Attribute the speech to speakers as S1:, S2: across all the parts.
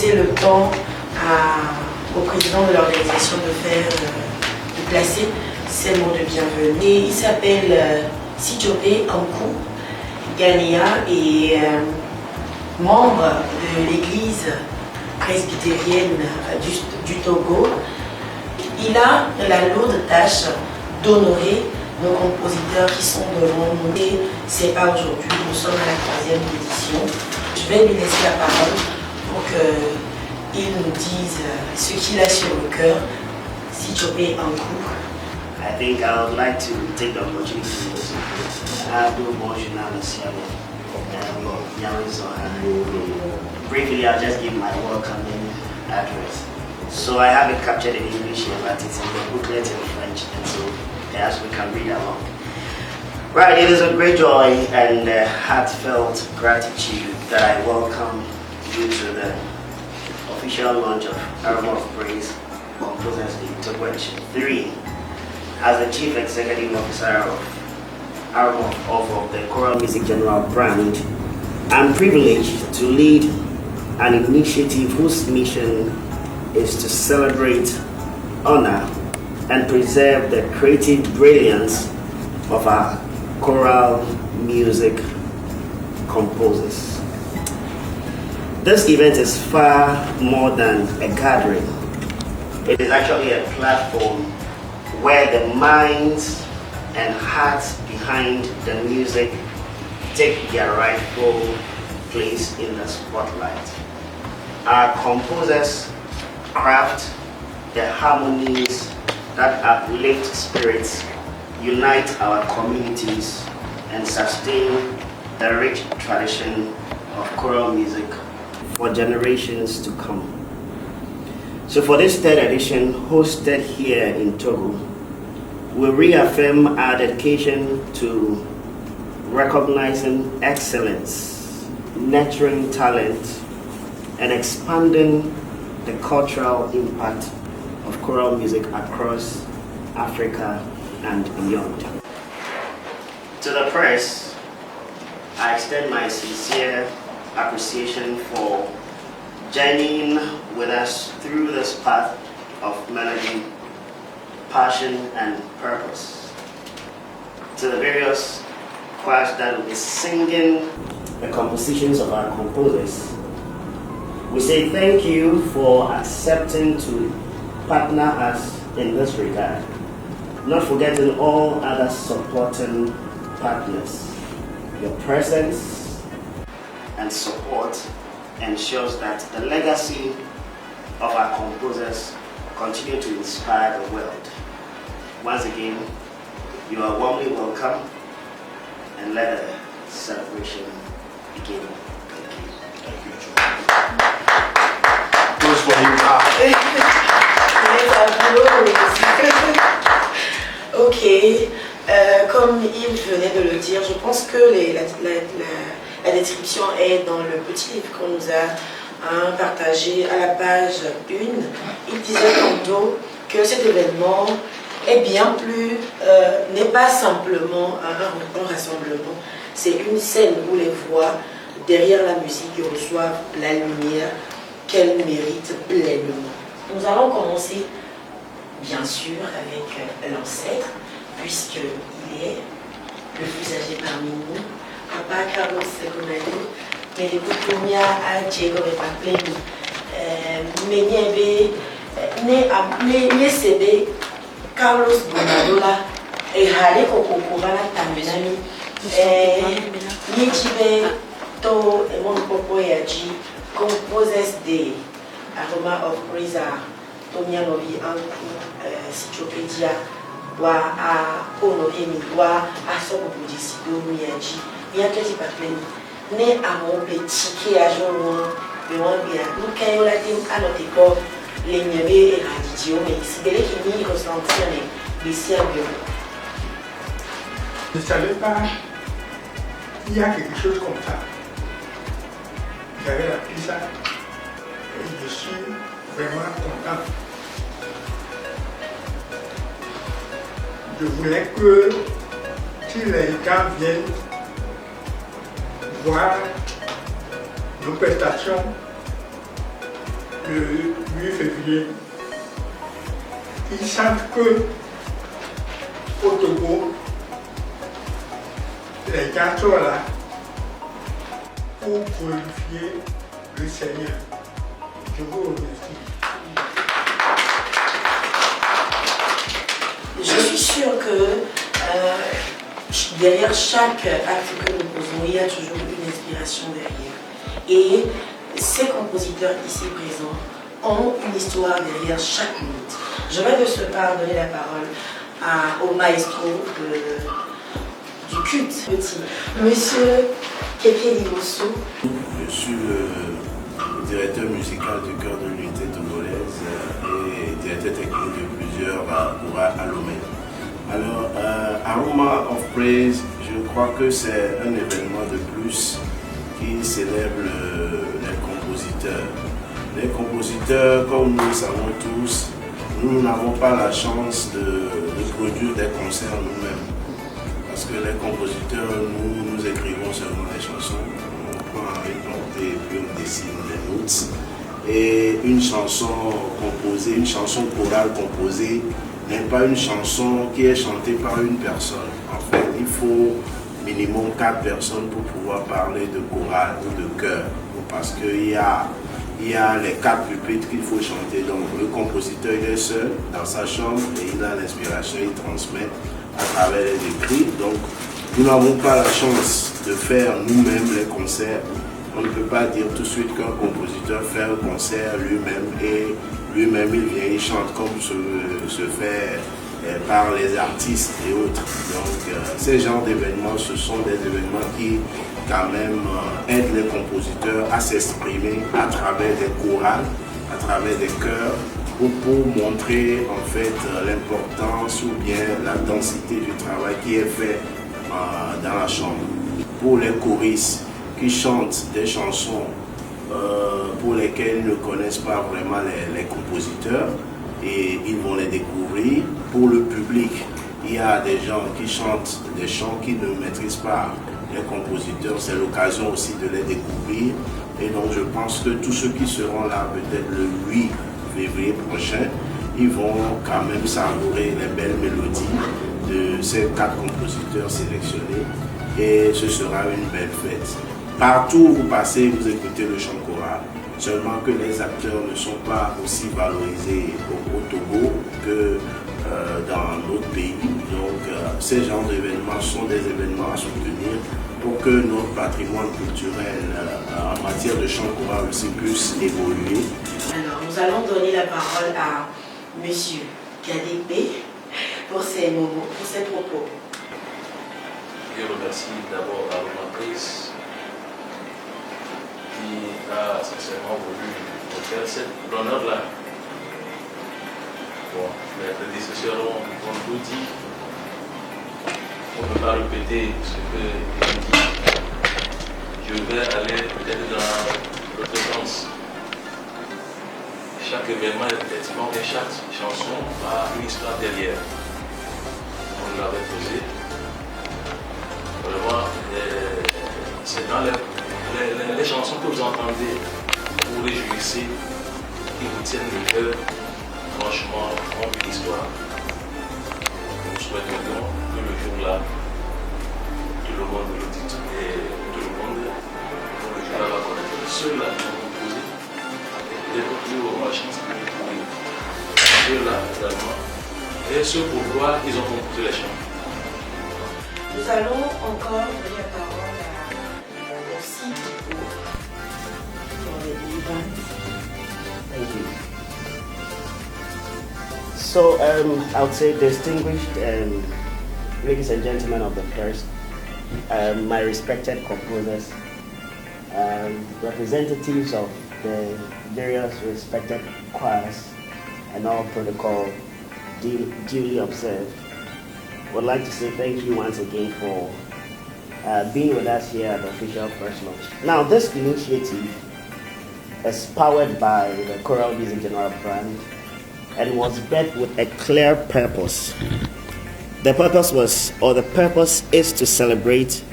S1: laisser le temps au président de l'organisation de placer ses mots de bienvenue. Et il s'appelle Sidiopé Ankou, Ghanéen et membre de l'église presbytérienne du Togo. Il a la lourde tâche d'honorer nos compositeurs qui sont devant nous. Et c'est pas aujourd'hui, nous sommes à la 3e édition. Je vais lui laisser la parole pour qu'il nous dise ce qu'il a sur le cœur. Sidiopé Ankou.
S2: I think I would like to take the opportunity briefly, I'll just give my welcoming address. So I have it captured in English here, but it's in the booklet in French, and so perhaps we can read along. Right, it is a great joy and heartfelt gratitude that I welcome you to the official launch of Aroma of Praise Composers Day Togo Edition 3. As the Chief Executive Officer of Aroma of the Choral Music General brand, I'm privileged to lead an initiative whose mission is to celebrate, honor, and preserve the creative brilliance of our choral music composers. This event is far more than a gathering. It is actually a platform where the minds and hearts behind the music take their rightful place in the spotlight. Our composers craft the harmonies that uplift spirits, unite our communities, and sustain the rich tradition of choral music for generations to come. So for this 3rd edition, hosted here in Togo, we reaffirm our dedication to recognizing excellence, nurturing talent, and expanding the cultural impact of choral music across Africa and beyond. To the press, I extend my sincere appreciation for journeying with us through this path of melody, passion, and purpose. To the various choirs that will be singing the compositions of our composers, we say thank you for accepting to partner us in this regard, not forgetting all other supporting partners. Your presence and support ensures that the legacy of our composers continue to inspire the world. Once again, you are warmly welcome, and let the celebration begin. Thank you.
S3: Thank you, Joe. Those for you.
S1: Ok, comme il venait de le dire, je pense que la description est dans le petit livre qu'on nous a partagé à la page 1. Il disait tantôt que cet événement est bien plus, n'est pas simplement un rassemblement, c'est une scène où les voix derrière la musique reçoivent la lumière qu'elles méritent pleinement. Nous allons commencer bien sûr avec l'ancêtre, puisqu'il est le plus âgé parmi nous, Papa Carlos Segonado, mais les Kutumia à Diego et Papleni, né Sebe Carlos Bonadola, et Hale Kokokubana Tambinami, Nichibe To et mon Popo Yaji, composes de Aroma of Praise Tomia Novi Ankou, Sidiopédia, wa a Onohemi, wa a Sobobudisido Miyaji, Miyakeji Papleni, né à mon petit qui a joué le bien. Nous quand on a dit à notre époque, les mieux et radidio, mais c'est des qui n'y ressentent les sérieux.
S4: Je ne savais pas qu'il y a quelque chose comme ça. J'avais appris ça et je suis vraiment content. Je voulais que si les gens viennent voir nos prestations, le 8 février. Ils savent que au Togo, les gars sont là pour glorifier le Seigneur. Je vous remercie.
S1: Je suis sûre que derrière chaque acte que nous posons, il y a toujours une inspiration derrière. Et ces compositeurs ici présents ont une histoire derrière chaque minute. Je vais de ce pas donner la parole au maestro du culte petit, Monsieur Kepié Limosso.
S5: Je suis le directeur musical du chœur de l'unité togolaise et directeur technique de plusieurs chorales à Lomé. Alors, Aroma of Praise, je crois que c'est un événement de plus qui célèbre les compositeurs. Les compositeurs, comme nous le savons tous, nous n'avons pas la chance de produire des concerts nous-mêmes. Parce que les compositeurs, nous écrivons seulement les chansons, on prend une portée et puis on dessine les notes. Et une chanson composée, une chanson chorale composée n'est pas une chanson qui est chantée par une personne. En fait, il faut minimum 4 personnes pour pouvoir parler de chorale ou de chœur. Parce qu'il y a les 4 pupitres qu'il faut chanter. Donc le compositeur il est seul dans sa chambre et il a l'inspiration, il transmet à travers les écrits. Donc nous n'avons pas la chance de faire nous-mêmes les concerts. On ne peut pas dire tout de suite qu'un compositeur fait un concert lui-même et lui-même il vient, il chante comme se fait par les artistes et autres. Donc ces genres d'événements, ce sont des événements qui quand même aident les compositeurs à s'exprimer à travers des chorales, à travers des chœurs, pour montrer en fait l'importance ou bien la densité du travail qui est fait dans la chambre. Pour les choristes qui chantent des chansons pour lesquelles ils ne connaissent pas vraiment les compositeurs et ils vont les découvrir. Pour le public, il y a des gens qui chantent des chants qu'ils ne maîtrisent pas les compositeurs, c'est l'occasion aussi de les découvrir. Et donc je pense que tous ceux qui seront là peut-être le 8 février prochain, ils vont quand même savourer les belles mélodies de ces 4 compositeurs sélectionnés et ce sera une belle fête. Partout où vous passez, vous écoutez le chant choral, seulement que les acteurs ne sont pas aussi valorisés au Togo que dans notre pays. Donc ces genres d'événements sont des événements à soutenir pour que notre patrimoine culturel en matière de chant choral aussi puisse évoluer.
S1: Alors nous allons donner la parole à Monsieur Kadépé pour ses mots, pour ses propos.
S6: Je remercie d'abord Aroma Praise qui a sincèrement voulu me faire cet honneur-là. Bon, mes prédécesseurs ont tout dit. On ne peut pas répéter ce que j'ai dit. Je vais aller peut-être dans l'autre sens. Chaque événement est effectivement et chaque chanson a une histoire derrière. On l'avait posé. Vraiment, c'est dans les chansons que vous entendez, vous réjouissez, qui vous tiennent le cœur, franchement, ont une histoire. Nous souhaitons que le jour-là, tout le monde le dit, et tout le monde, le jour-là va connaître ceux-là qui ont composé, les plus au machines qui ont composé, ceux-là également, et ceux pourquoi ils ont composé les chants.
S1: Nous allons encore donner la parole au CIO pour les débats.
S2: Thank you. So, I would say distinguished ladies and gentlemen of the press, my respected composers, representatives of the various respected choirs and all protocol duly observed, would like to say thank you once again for being with us here at the official press launch. Now, this initiative is powered by the Choral Music General brand and was birthed with a clear purpose. The purpose is to celebrate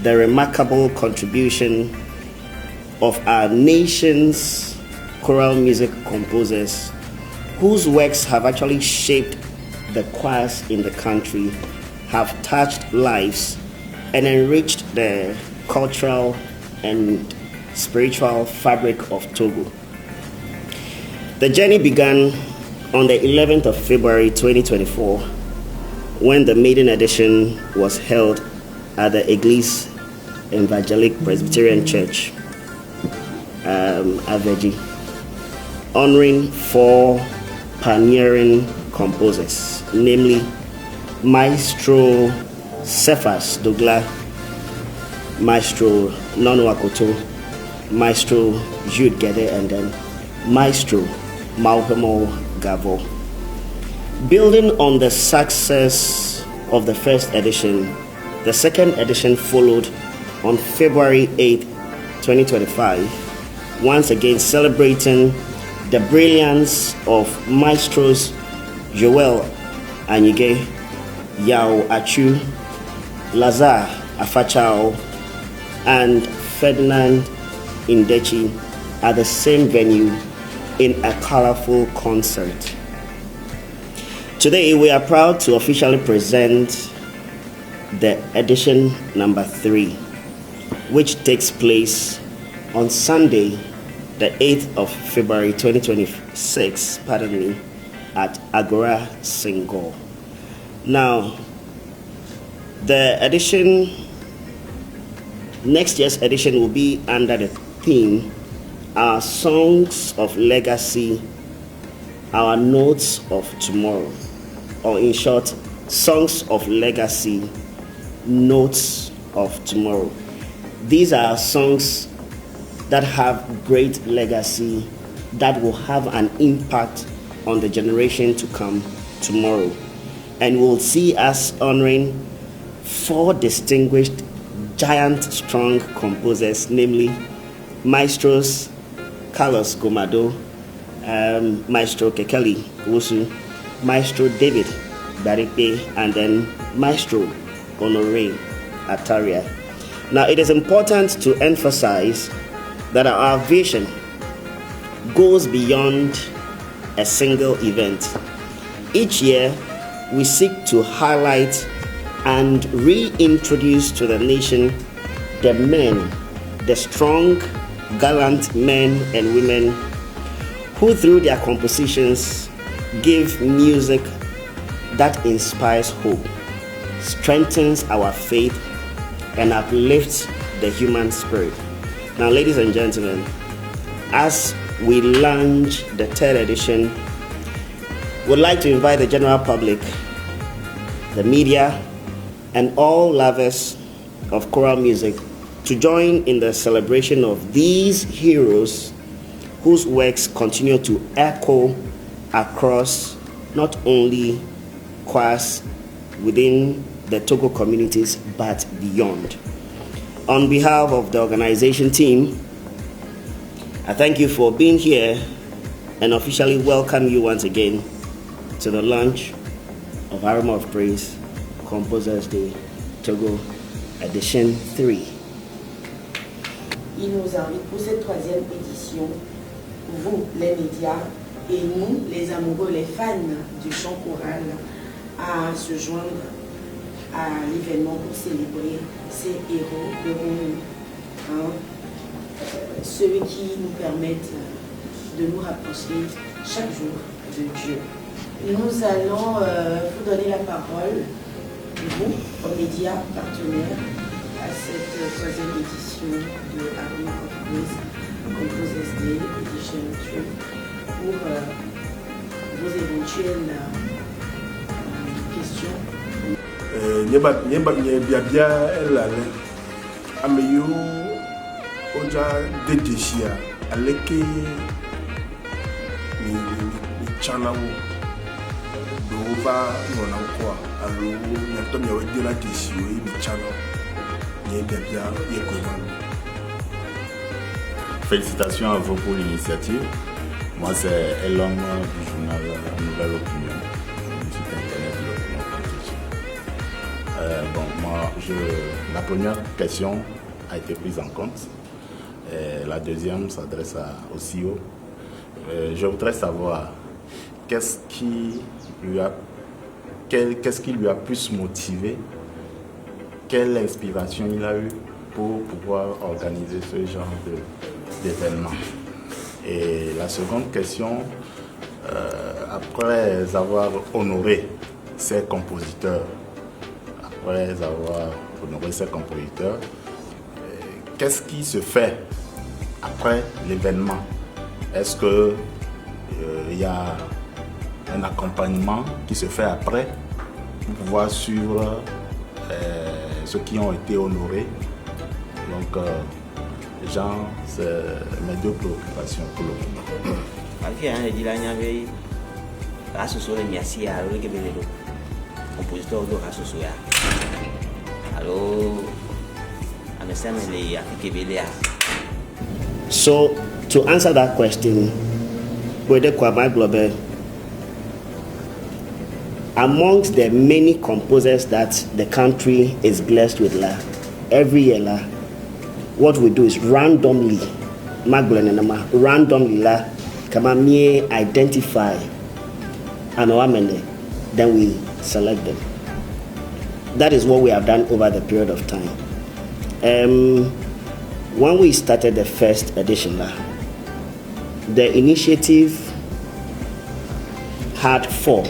S2: the remarkable contribution of our nation's choral music composers whose works have actually shaped the choirs in the country, have touched lives and enriched the cultural and spiritual fabric of Togo. The journey began on the 11th of February 2024 when the maiden edition was held at the Église Evangelique Presbyterian Church, Aveji, honoring 4 pioneering composers, namely Maestro Cephas Douglas, Maestro Nono Akoto, Maestro Jude Gede, and then Maestro Maupemo Gavo. Building on the success of the first edition, the second edition followed on February 8, 2025, once again celebrating the brilliance of maestros Joel Anyige, Yao Achu, Lazar Afachao, and Ferdinand Indechi at the same venue in a colorful concert. Today, we are proud to officially present the edition number 3, which takes place on Sunday, the 8th of February 2026, at Agora Senghor. Now, next year's edition will be under the theme, Our Songs of Legacy, Our Notes of Tomorrow, or in short, Songs of Legacy, Notes of Tomorrow. These are songs that have great legacy, that will have an impact on the generation to come tomorrow. And we'll see us honoring 4 distinguished, giant, strong composers, namely Maestros Carlos Gomado, Maestro Kekeli Wusu, Maestro David Baripe, and then Maestro Honoré Ataria. Now, it is important to emphasize that our vision goes beyond a single event. Each year, we seek to highlight and reintroduce to the nation the men, the strong, gallant men and women who through their compositions give music that inspires hope, strengthens our faith, and uplifts the human spirit. Now, ladies and gentlemen, as we launch the 3rd edition, we'd like to invite the general public, the media, and all lovers of choral music to join in the celebration of these heroes whose works continue to echo across not only choirs within the Togo communities but beyond. On behalf of the organization team, I thank you for being here and officially welcome you once again to the launch of Aroma of Praise Composers Day Togo Edition 3.
S1: Il nous invite pour cette 3e édition, vous les médias et nous les amoureux, les fans du chant choral, à se joindre à l'événement pour célébrer ces héros de nous, ceux qui nous permettent de nous rapprocher chaque jour de Dieu. Nous allons vous donner la parole, vous, aux médias partenaires, à cette 3e édition de Aroma of Praise Composers Day Edition 3 pour vos éventuelles questions.
S3: Biabia elale ameyo oja dedeshia aleke ni chanawo dova nona kwa alo nyatom ya wedela desio ni chanawo ni biabia yekoman.
S7: Félicitations à vous pour l'initiative. Moi, c'est Elon du journal Nouvelle Opinion, du site internet de l'Opinion politique. La première question a été prise en compte. Et la deuxième s'adresse au CEO. je voudrais savoir qu'est-ce qui lui a plus motivé, quelle inspiration il a eu pour pouvoir organiser ce genre d'événement. Et la seconde question, après avoir honoré ses compositeurs, qu'est-ce qui se fait après l'événement? Est-ce que il y a un accompagnement qui se fait après pour pouvoir suivre ceux qui ont été honorés? Donc, Jean, c'est mes deux préoccupations pour le moment.
S2: So, to answer that question, Brother Kwabena Global, amongst the many composers that the country is blessed with, every year, what we do is randomly, identify then we select them. That is what we have done over the period of time. When we started the first edition, the initiative had 4.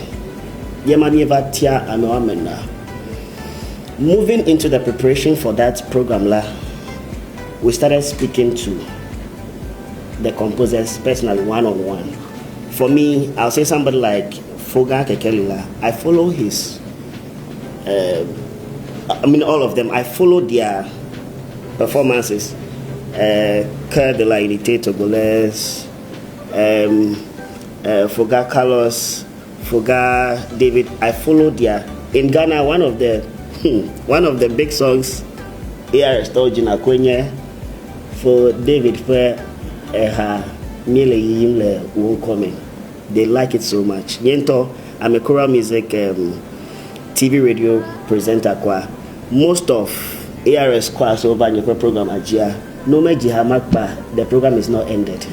S2: Moving into the preparation for that program, we started speaking to the composers personally, one-on-one. For me, I'll say somebody like Foga Kekelila. I follow his, all of them. I follow their performances. Cœur de la Unité Togolaise, Foga Carlos, Foga David. I follow their. In Ghana, one of the big songs, ARS Tojina Kwenye, for David for Mile Yimle won't come in. They like it so much. Yento, I'm a choral music TV radio presenter. Most of ARS class over in your program Ajia. No matter the program is not ended.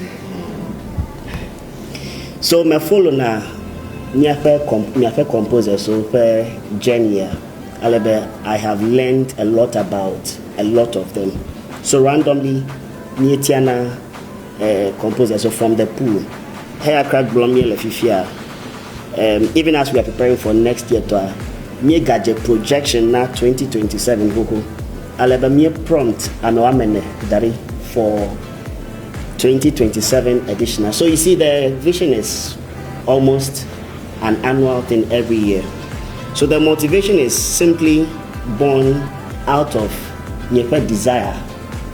S2: So my follow now, me composer so per Genia. I have learned a lot about a lot of them. So randomly, Tiana composer so from the pool. Haircraft Blomie Lefifia. Even as we are preparing for next year to me gadget projection now 2027 Goku. Alabama prompt Dari for 2027 edition. So you see the vision is almost an annual thing every year. So the motivation is simply born out of Nyepe desire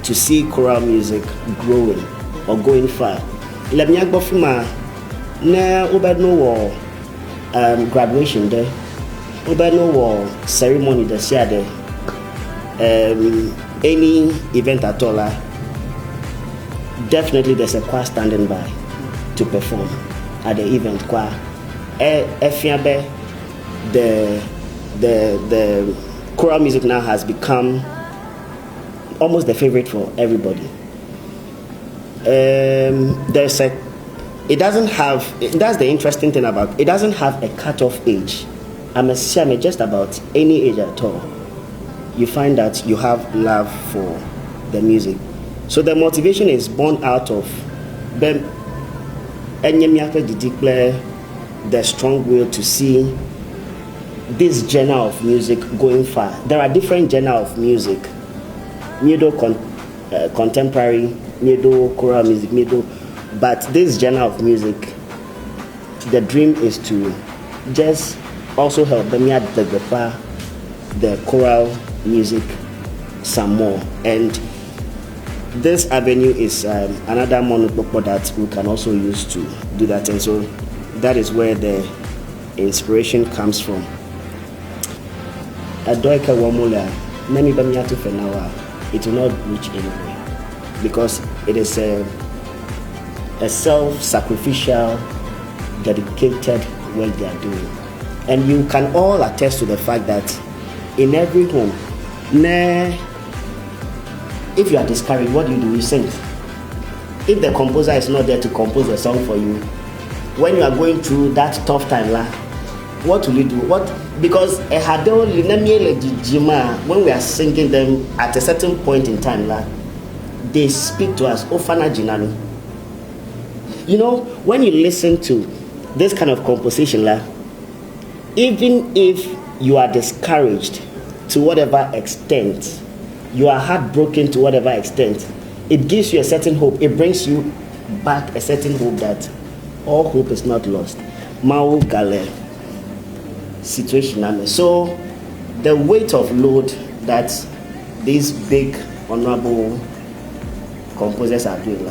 S2: to see choral music growing or going far. Let me go from na graduation there. No ceremony this year there. Any event at all, definitely there's a choir standing by to perform at the event. Choir, the choral music now has become almost the favorite for everybody. That's the interesting thing about it. Doesn't have a cutoff age. I'm just about any age at all. You find that you have love for the music. So the motivation is born out of the strong will to see this genre of music going far. There are different genres of music. Contemporary, choral music, but this genre of music, the dream is to just also help them develop the choral music some more. And this avenue is another monopopo that we can also use to do that. And so that is where the inspiration comes from. Adoika Wamula, many Bamiatu Fenawa, it will not reach anywhere because it is a self-sacrificial, dedicated work they are doing. And you can all attest to the fact that in every home, if you are discouraged, what do? You sing. if the composer is not there to compose a song for you, when you are going through that tough time, what will you do? Because when we are singing them at a certain point in time, they speak to us. You know, when you listen to this kind of composition, even if you are discouraged to whatever extent, you are heartbroken to whatever extent, it gives you a certain hope. It brings you back a certain hope that all hope is not lost. Mao Gale situation. So the weight of load that these big honorable composers are doing,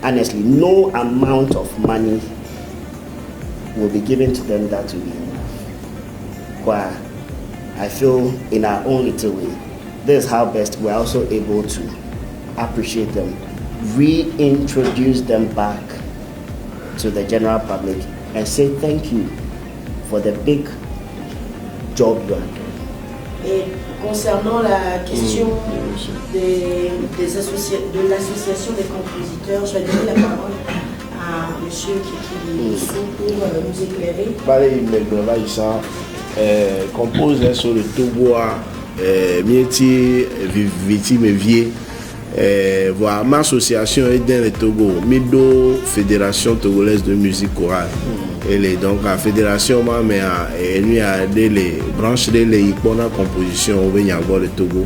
S2: honestly, no amount of money will be given to them that will be enough. I feel in our own little way, this is how best we're also able to appreciate them, reintroduce them back to the general public, and say thank you for the big job you are doing.
S1: Et concernant la question de l'association des compositeurs, je vais donner la parole à monsieur Kiki pour nous éclairer.
S5: Compose sur le Togo, Mieti, Viti, Mevier. Voilà, ma association est dans le Togo, Mido, Fédération Togolaise de musique chorale. Et donc la fédération mais elle a des branches de la composition au Béniago le Togo.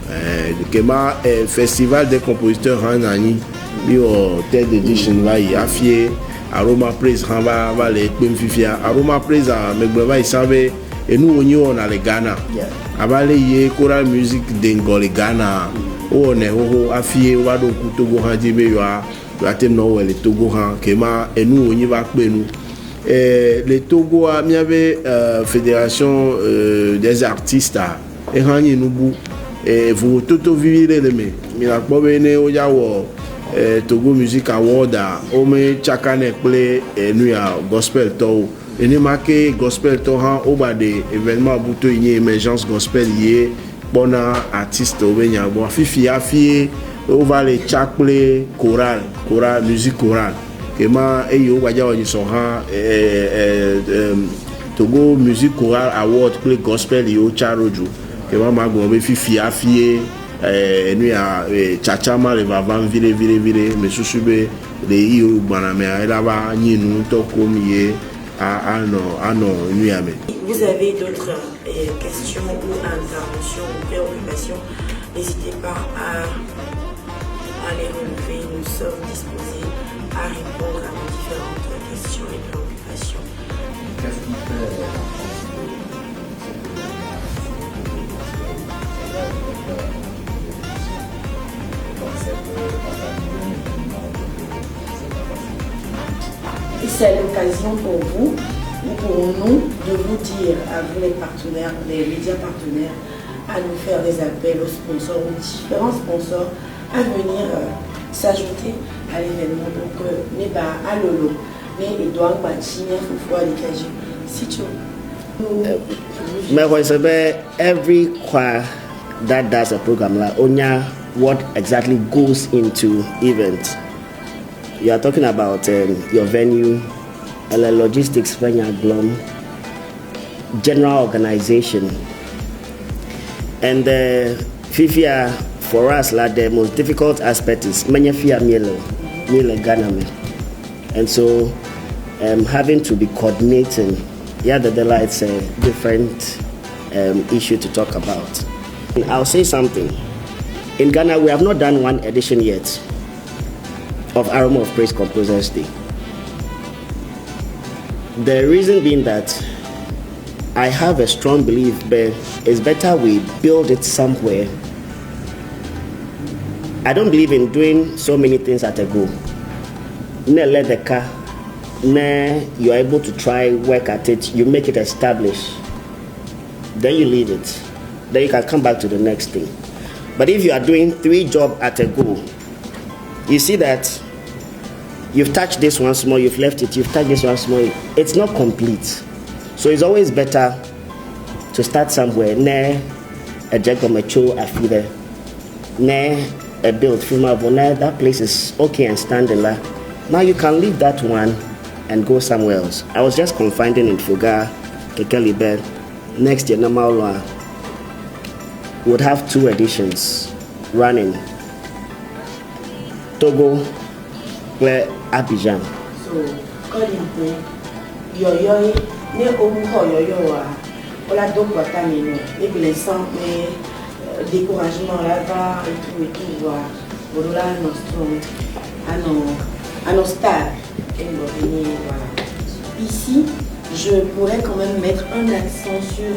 S5: Le festival des compositeurs en Nani, au tête d'édition va y affier. Aroma Praise va les Fifia. Aroma Praise à Megleva il savait et nous on a le Ghana. Abalé y choral musique d'Engol Ghana. On est affié au Togo Handibé à Temno le Togo Kema et nous on y va nous. Le Togo a mis fédération des artistes et Hani Nubu et vous tout vivez les mais il a pas venu au Yawo Togo Music Award au me chakane play et nous a gospel to et ni marqué gospel to au bas des événements bouto une émergence gospel lié bon artiste au Benya bon fifi affié on va les chakle choral musique chorale Kema eyo waja wani soha Togo Music Choral Award play gospel yo charoju Kema magombe fifi afie nous ya chachama le vavan vire me susube le iyo bana me elaba nyinu to komiye ano nous ya me.
S1: Vous avez d'autres questions ou interventions ou préoccupations, n'hésitez pas à les relever, nous sommes disposés à répondre à vos différentes questions et préoccupations.
S8: Qu'est-ce qui fait
S1: Et c'est l'occasion pour vous, ou pour nous, de vous dire à vous les partenaires, les médias partenaires, à nous faire des appels aux sponsors, aux différents sponsors, à venir s'ajouter à l'événement. Donc, mais bah, à Lolo, mais il doit pas chiner, il faut aller cacher. Si tu
S2: veux. Every choir that does a program like Onya, what exactly goes into event? You are talking about your venue, logistics, glom, general organization, and FIFIA. For us, the most difficult aspect is Manyafia Miele Ghana. And so having to be coordinating, it's a different issue to talk about. I'll say something. In Ghana, we have not done one edition yet of Aroma of Praise Composers Day. The reason being that I have a strong belief that it's better we build it somewhere. I don't believe in doing so many things at a go. Let the car, you are able to try, work at it, you make it established. Then you leave it. Then you can come back to the next thing. But if you are doing 3 jobs at a go, you see that you've touched this one small, you've left it, you've touched this one small, it's not complete. So it's always better to start somewhere. A jagomacho afide. a build from Avona, that place is okay and standing there. Now you can leave that one and go somewhere else. I was just confiding in Foga, Kekelibet. Next year, Namaula would have 2 editions running. Togo, where Abidjan.
S1: So, Colin, yo, ne omuko yo, ola donc watamino, et puis les centres, découragement là-bas, et tout, voilà, à nos stades, et voilà. Ici, je pourrais quand même mettre un accent sur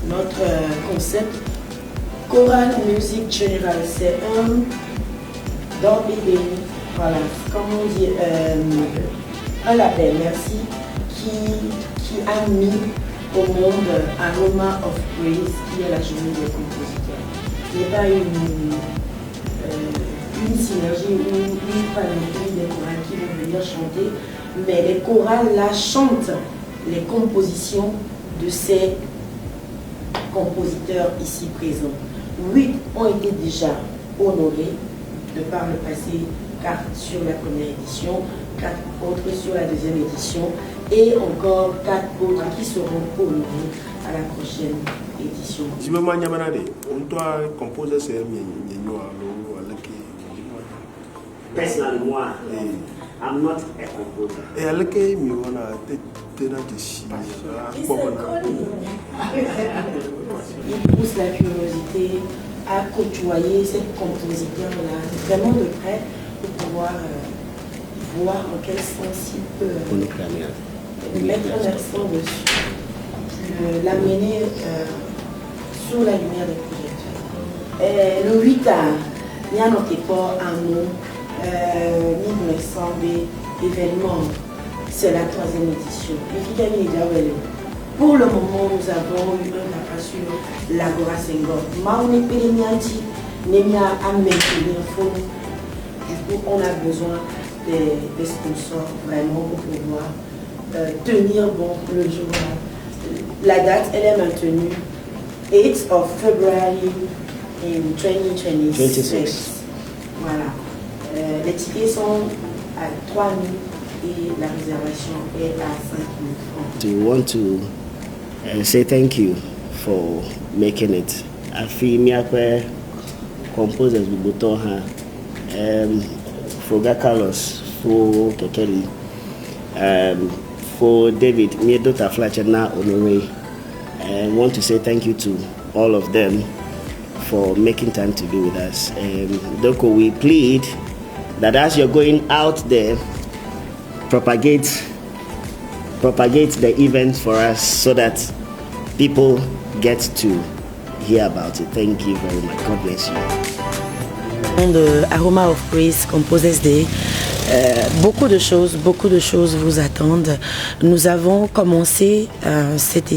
S1: notre concept Choral Music General. C'est dans bébé, voilà, comment on dit, un label, merci, qui a mis au monde Aroma of Praise, qui est la journée des compositeurs. Il n'y a pas une synergie ou une panoplie des chorales qui vont venir chanter, mais les chorales là chantent les compositions de ces compositeurs ici présents. 8 ont été déjà honorés de par le passé, 4 sur la première édition, 4 autres sur la deuxième édition et encore 4 autres qui seront honorés à la prochaine édition.
S3: Si vous m'avez demandé, on doit composer ces
S2: Personally, moi, I'm not a composer.
S3: et à laquelle il y a
S1: Il pousse la curiosité à côtoyer cette compositeur-là vraiment de près pour pouvoir voir en quel sens il peut mettre un accent dessus, l'amener sur la lumière des projecteurs. Le 8 ans, il y a notre pas un mot, ni de événement. C'est la 3e édition. Pour le moment, nous avons eu un appât sur l'Agora Senghor. Maoune Pélénianti, Nemia a maintenu fond. Du coup, on a besoin des sponsors vraiment pour pouvoir tenir bon le jour. La date, elle est maintenue 8th of February in 2026. Voilà. Les tickets sont à 3 000 et la réservation est à 5 000 francs.
S2: We want to say thank you for making it. I feel me composers with Botoha, for Carlos, for Kekeli, for David, me Dr. Fletcher now Honore. I want to say thank you to all of them for making time to be with us. Doko, we plead that as you're going out there, propagate the event for us so that people get to hear about it. Thank you very much. God bless you.
S1: De Aroma of Praise Compose SD, beaucoup de choses vous attendent. Nous avons commencé cet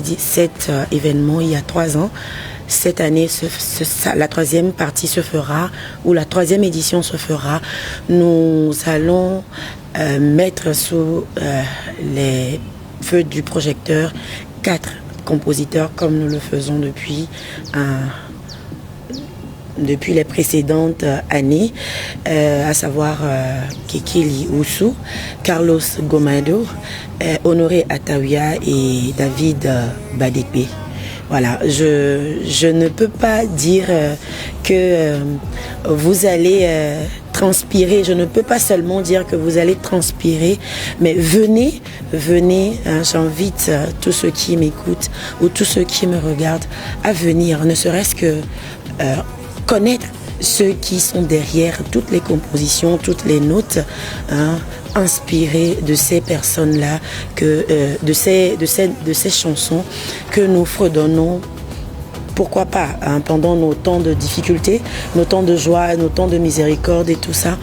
S1: événement il y a 3 ans. Cette année, la 3e partie se fera, ou la 3e édition se fera. Nous allons mettre sous les feux du projecteur 4 compositeurs comme nous le faisons depuis les précédentes années, à savoir Kekeli Oussou, Carlos Gomado, Honoré Atawia et David Badekpe. Voilà, je ne peux pas dire que vous allez transpirer, je ne peux pas seulement dire que vous allez transpirer, mais venez, hein, j'invite tous ceux qui m'écoutent ou tous ceux qui me regardent à venir, ne serait-ce que connaître ceux qui sont derrière toutes les compositions, toutes les notes, hein, inspirées de ces personnes-là, de ces chansons que nous fredonnons, pourquoi pas, hein, pendant nos temps de difficultés, nos temps de joie, nos temps de miséricorde et tout ça.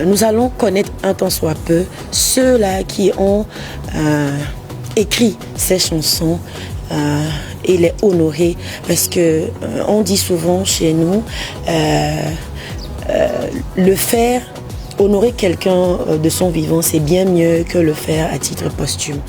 S1: Nous allons connaître un tant soit peu ceux-là qui ont écrit ces chansons, et les honorer, parce que on dit souvent chez nous, le faire, honorer quelqu'un de son vivant, c'est bien mieux que le faire à titre posthume.